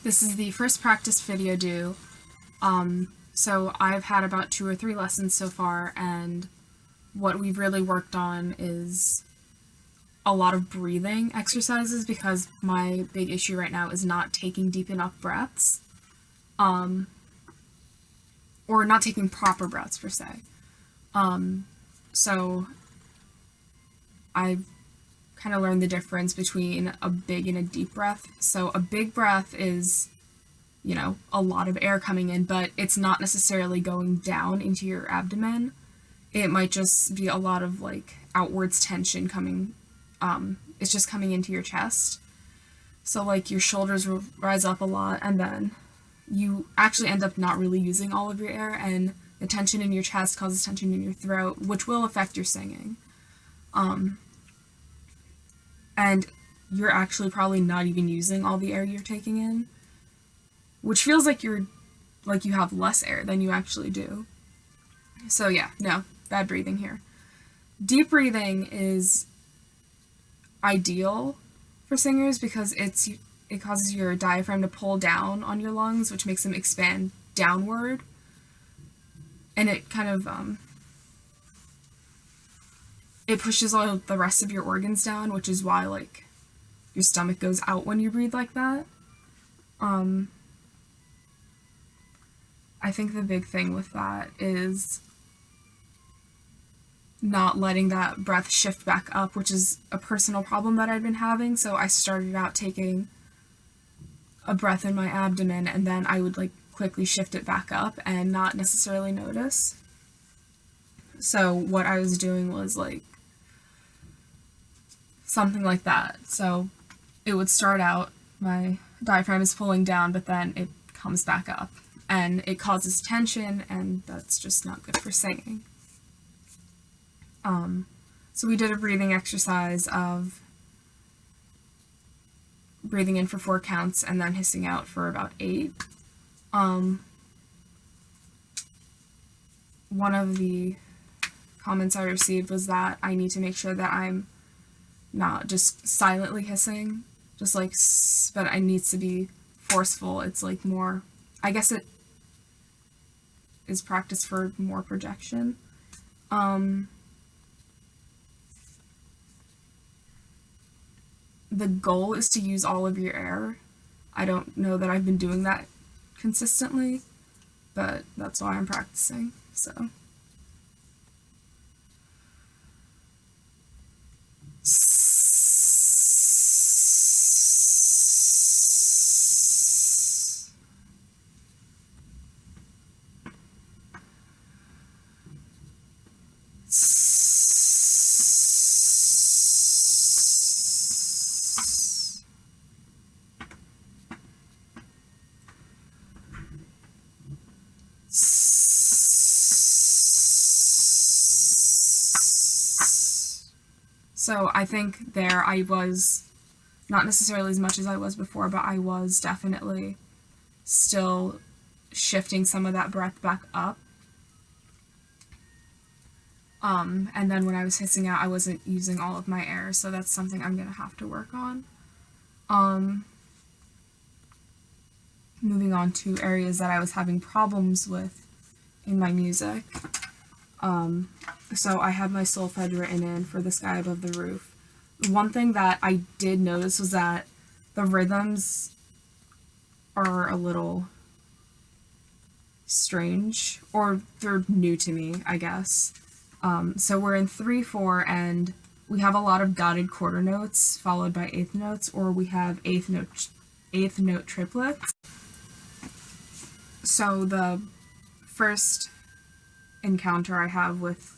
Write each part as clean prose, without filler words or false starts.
This is the first practice video due. So I've had about 2 or 3 lessons so far, and what we've really worked on is a lot of breathing exercises because my big issue right now is not taking deep enough breaths, or not taking proper breaths per se. So I've kind of learned the difference between a big and a deep breath. So a big breath is, a lot of air coming in, but it's not necessarily going down into your abdomen. It might just be a lot of outwards tension coming. It's just coming into your chest. So your shoulders will rise up a lot, and then you actually end up not really using all of your air, and the tension in your chest causes tension in your throat, which will affect your singing. And you're actually probably not even using all the air you're taking in, which feels like you have less air than you actually do. So yeah, no, bad breathing here. Deep breathing is ideal for singers because it causes your diaphragm to pull down on your lungs, which makes them expand downward, and it kind of it pushes all the rest of your organs down, which is why your stomach goes out when you breathe like that. I think the big thing with that is not letting that breath shift back up, which is a personal problem that I've been having. So I started out taking a breath in my abdomen, and then I would quickly shift it back up and not necessarily notice. So what I was doing was something like that. So it would start out, my diaphragm is pulling down, but then it comes back up, and it causes tension, and that's just not good for singing. So we did a breathing exercise of breathing in for 4 counts and then hissing out for about 8. One of the comments I received was that I need to make sure that I'm not just silently hissing, but it needs to be forceful. It's more, I guess it is practice for more projection. The goal is to use all of your air. I don't know that I've been doing that consistently, but that's why I'm practicing, so. So I think there I was, not necessarily as much as I was before, but I was definitely still shifting some of that breath back up. And then when I was hissing out, I wasn't using all of my air, so that's something I'm going to have to work on. Moving on to areas that I was having problems with in my music. So I had my solfege written in for The Sky Above the Roof. One thing that I did notice was that the rhythms are a little strange, or they're new to me, I guess. So we're in 3/4, and we have a lot of dotted quarter notes followed by eighth notes, or we have eighth note triplets. So the first encounter I have with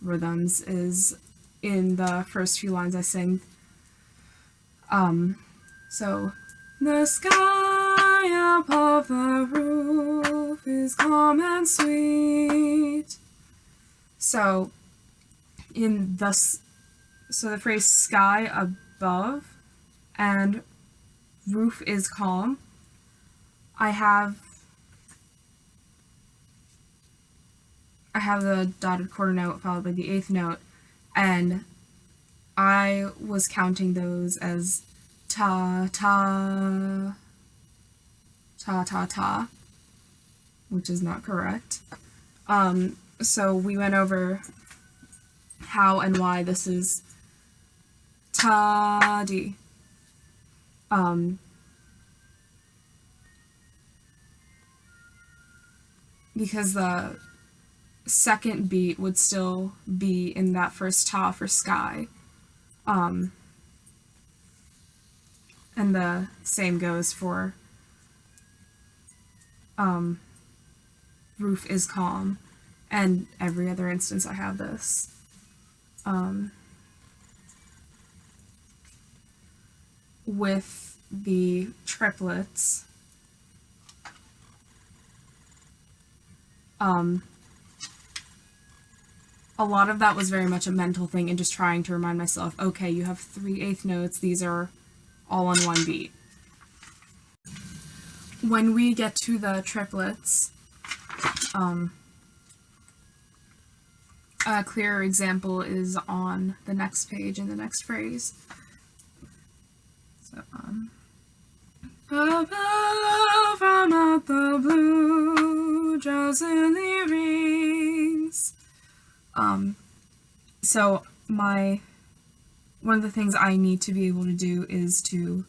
rhythms is in the first few lines I sing. So the sky above the roof is calm and sweet. So the phrase sky above and roof is calm, I have the dotted quarter note followed by the eighth note, and I was counting those as ta, ta, ta ta ta, which is not correct. So we went over how and why this is ta-di. Because the second beat would still be in that first ta for sky. And the same goes for roof is calm, and every other instance I have this. With the triplets, a lot of that was very much a mental thing and just trying to remind myself, okay, you have 3/8 notes, these are all on one beat. When we get to the triplets, a clearer example is on the next page in the next phrase. So, above from out the blue, drowsily rings. So one of the things I need to be able to do is to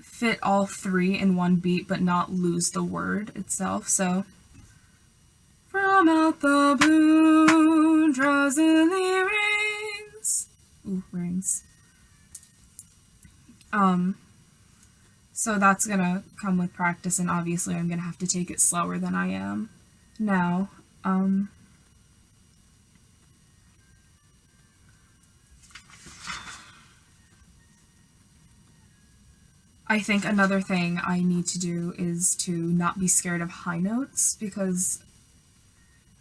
fit all three in one beat but not lose the word itself. So, from out the blue, drowsily rings. Ooh, rings. So that's gonna come with practice, and obviously I'm gonna have to take it slower than I am now. I think another thing I need to do is to not be scared of high notes, because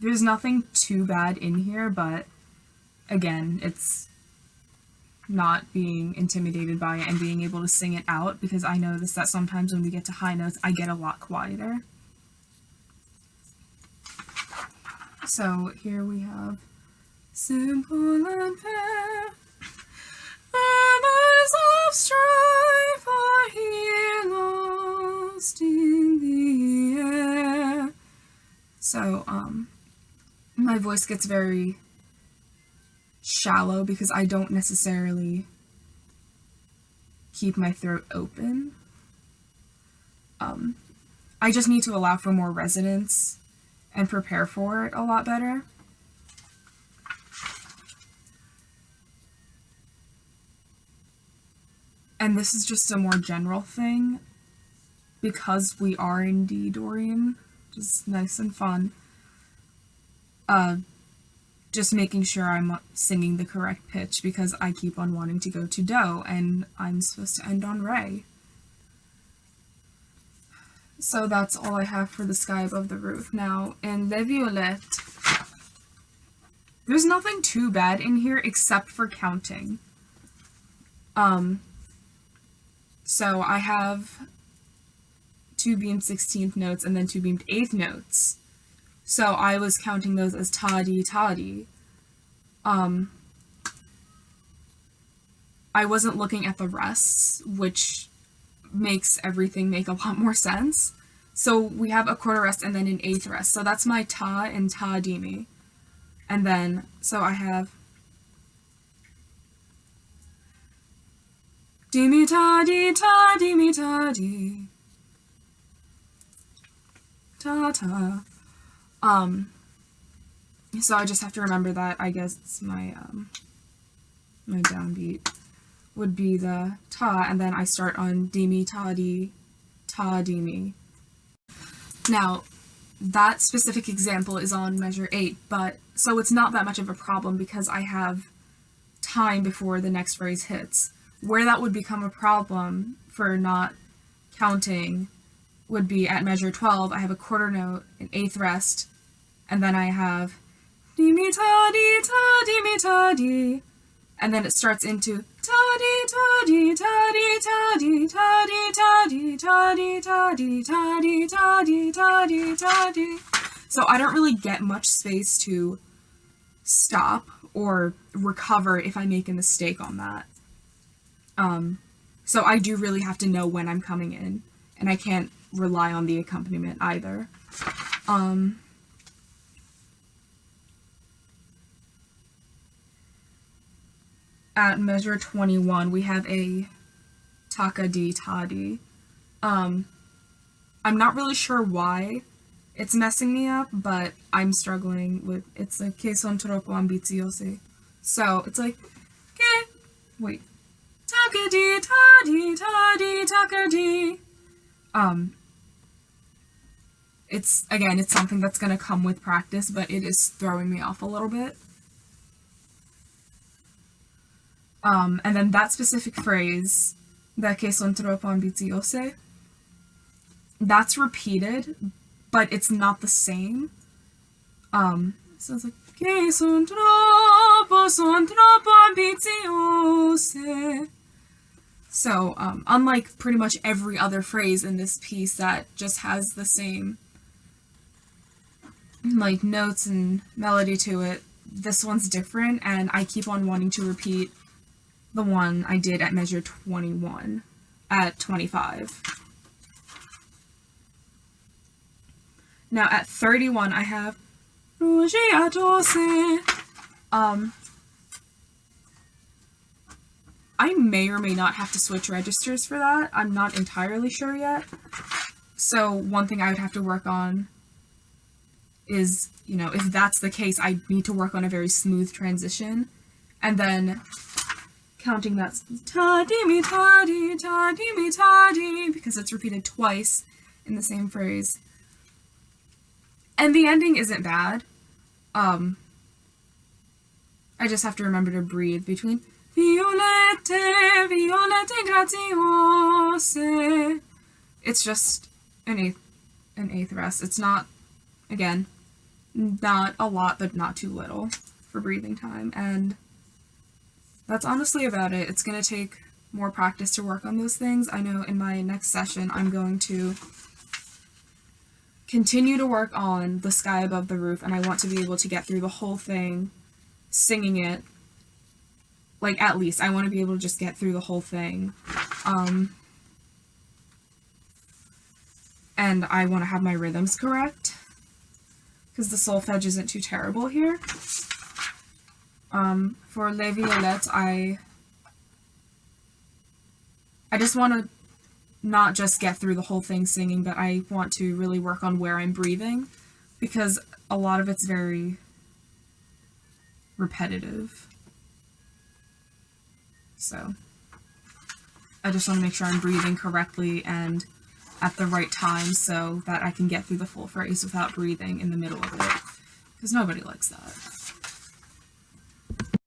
there's nothing too bad in here, but again, it's not being intimidated by it and being able to sing it out, because I notice that sometimes when we get to high notes, I get a lot quieter. So here we have simple and fair, murmurs of strife are here lost in the air. So, my voice gets very shallow because I don't necessarily keep my throat open. I just need to allow for more resonance and prepare for it a lot better. And this is just a more general thing, because we are in D Dorian, just nice and fun. Just making sure I'm singing the correct pitch, because I keep on wanting to go to Do, and I'm supposed to end on Re. So that's all I have for the sky above the roof. Now, in Les Violettes, there's nothing too bad in here except for counting. So I have 2 beamed 16th notes and then 2 beamed 8th notes. So I was counting those as ta-di, ta-di. I wasn't looking at the rests, which makes everything make a lot more sense. So we have a quarter rest and then an 8th rest. So that's my ta and ta-di-mi. And then, so I have di-mi ta-di, ta-di-mi ta-di. Ta-ta. So I just have to remember that. I guess my my downbeat would be the ta, and then I start on di-mi ta-di, ta-di-mi. Now, that specific example is on measure 8, but so it's not that much of a problem because I have time before the next phrase hits. Where that would become a problem for not counting would be at measure 12. I have a quarter note, an 8th rest, and then I have di-mi ta-di, ta-di-mi ta-di, and then it starts into ta-di, ta-di, ta-di, ta-di, ta-di, ta-di, ta-di, ta-di, ta-di, ta-di, ta-di, ta-di. So I don't really get much space to stop or recover if I make a mistake on that. So I do really have to know when I'm coming in, and I can't rely on the accompaniment either. At measure 21, we have a takadi tadi. I'm not really sure why it's messing me up, but I'm struggling with, it's like que son troppo ambiziosi. So it's like, que, wait, takadi tadi tadi takadi. It's, again, it's something that's going to come with practice, but it is throwing me off a little bit. And then that specific phrase, da che son troppo ambiziose, that's repeated, but it's not the same. So it's like, che son troppo ambiziose. So, unlike pretty much every other phrase in this piece that just has the same, like, notes and melody to it, this one's different, and I keep on wanting to repeat the one I did at measure 21 at 25. Now at 31 I have I may or may not have to switch registers for that. I'm not entirely sure yet. So one thing I would have to work on is, you know, if that's the case, I need to work on a very smooth transition. And then counting that ta-di-mi, ta-di, ta-di-mi, ta-di, because it's repeated twice in the same phrase. And the ending isn't bad. I just have to remember to breathe between violette, violette graziose. It's just an eighth rest. It's not, again, not a lot, but not too little for breathing time. And that's honestly about it. It's going to take more practice to work on those things. I know in my next session I'm going to continue to work on The Sky Above the Roof, and I want to be able to get through the whole thing singing it. Like, at least, I want to be able to just get through the whole thing. And I want to have my rhythms correct, because the solfege isn't too terrible here. For Les Violettes, I just want to not just get through the whole thing singing, but I want to really work on where I'm breathing, because a lot of it's very repetitive. So I just want to make sure I'm breathing correctly and at the right time so that I can get through the full phrase without breathing in the middle of it, because nobody likes that.